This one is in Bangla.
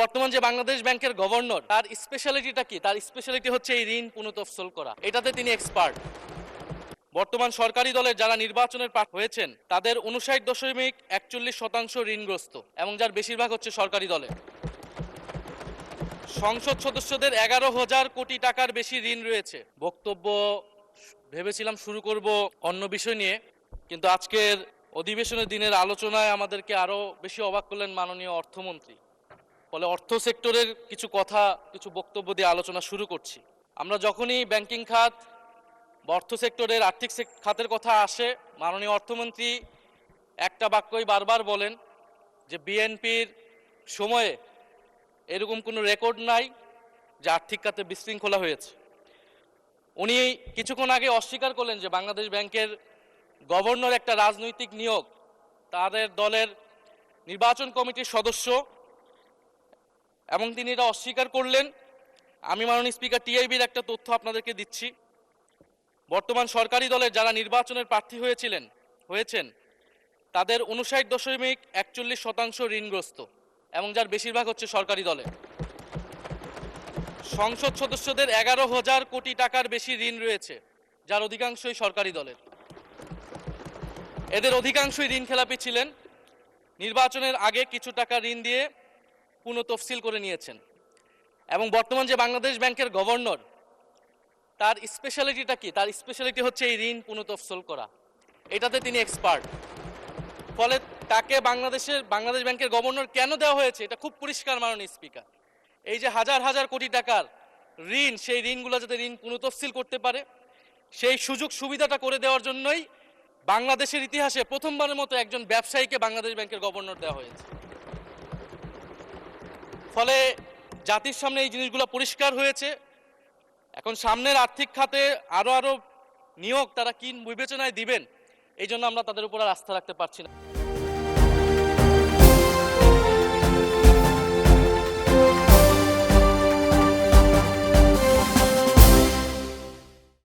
বর্তমান যে বাংলাদেশ ব্যাংকের গভর্নর, তার স্পেশালিটিটা কি? তার স্পেশালিটি হচ্ছে এই ঋণ পুনঃতফসিল করা। এটাতে তিনি এক্সপার্ট। বর্তমান সরকারি দলের যারা নির্বাচনের প্রার্থী হয়েছেন তাদের 59.41% ঋণগ্রস্ত এবং যার বেশিরভাগ হচ্ছে সরকারি দলে। সংসদ সদস্যদের 11,000 কোটি টাকার বেশি ঋণ রয়েছে। বক্তব্য ভেবেছিলাম শুরু করব অন্য বিষয় নিয়ে, কিন্তু আজকের অধিবেশনের দিনের আলোচনায় আমাদেরকে আরো বেশি অবাক করলেন মাননীয় অর্থমন্ত্রী। ফলে অর্থ সেক্টরের কিছু কথা, কিছু বক্তব্য দিয়ে আলোচনা শুরু করছি। আমরা যখনই ব্যাংকিং খাত বা অর্থ সেক্টরের আর্থিক খাতের কথা আসে, মাননীয় অর্থমন্ত্রী একটা বাক্যই বারবার বলেন যে বিএনপির সময়ে এরকম কোনো রেকর্ড নাই যে আর্থিক খাতে বিশৃঙ্খলা হয়েছে। উনি কিছুক্ষণ আগে অস্বীকার করলেন যে বাংলাদেশ ব্যাংকের গভর্নর একটা রাজনৈতিক নিয়োগ, তাদের দলের নির্বাচন কমিটির সদস্য, এবং তিনি এটা অস্বীকার করলেন। আমি মাননীয় স্পিকার টিআইবির একটা তথ্য আপনাদেরকে দিচ্ছি। বর্তমান সরকারি দলের যারা নির্বাচনের প্রার্থী হয়েছেন তাদের 59.41% ঋণগ্রস্ত এবং যার বেশিরভাগ হচ্ছে সরকারি দলে। সংসদ সদস্যদের 11,000 কোটি টাকার বেশি ঋণ রয়েছে, যার অধিকাংশই সরকারি দলের। এদের অধিকাংশই ঋণ খেলাপি ছিলেন, নির্বাচনের আগে কিছু টাকা ঋণ দিয়ে পুনঃতফসিল করে নিয়েছেন। এবং বর্তমান যে বাংলাদেশ ব্যাংকের গভর্নর, তার স্পেশালিটিটা কি? তার স্পেশালিটি হচ্ছে এই ঋণ পুনঃতফসিল করা। এটাতে তিনি এক্সপার্ট। ফলে তাকে বাংলাদেশ ব্যাংকের গভর্নর কেন দেওয়া হয়েছে এটা খুব পরিষ্কার মাননীয় স্পিকার। এই যে হাজার হাজার কোটি টাকার ঋণ, সেই ঋণগুলো যাতে ঋণ পুনঃতফসিল করতে পারে সেই সুযোগ সুবিধাটা করে দেওয়ার জন্যই বাংলাদেশের ইতিহাসে প্রথমবারের মতো একজন ব্যবসায়ীকে বাংলাদেশ ব্যাংকের গভর্নর দেওয়া হয়েছে। ফলে জাতির সামনে এই জিনিসগুলো পরিষ্কার হয়েছে। এখন সামনের আর্থিক খাতে আরো নিয়োগ তারা কি বিবেচনায় দিবেন, এই জন্য আমরা তাদের উপর আর আস্থা রাখতে পারছি না।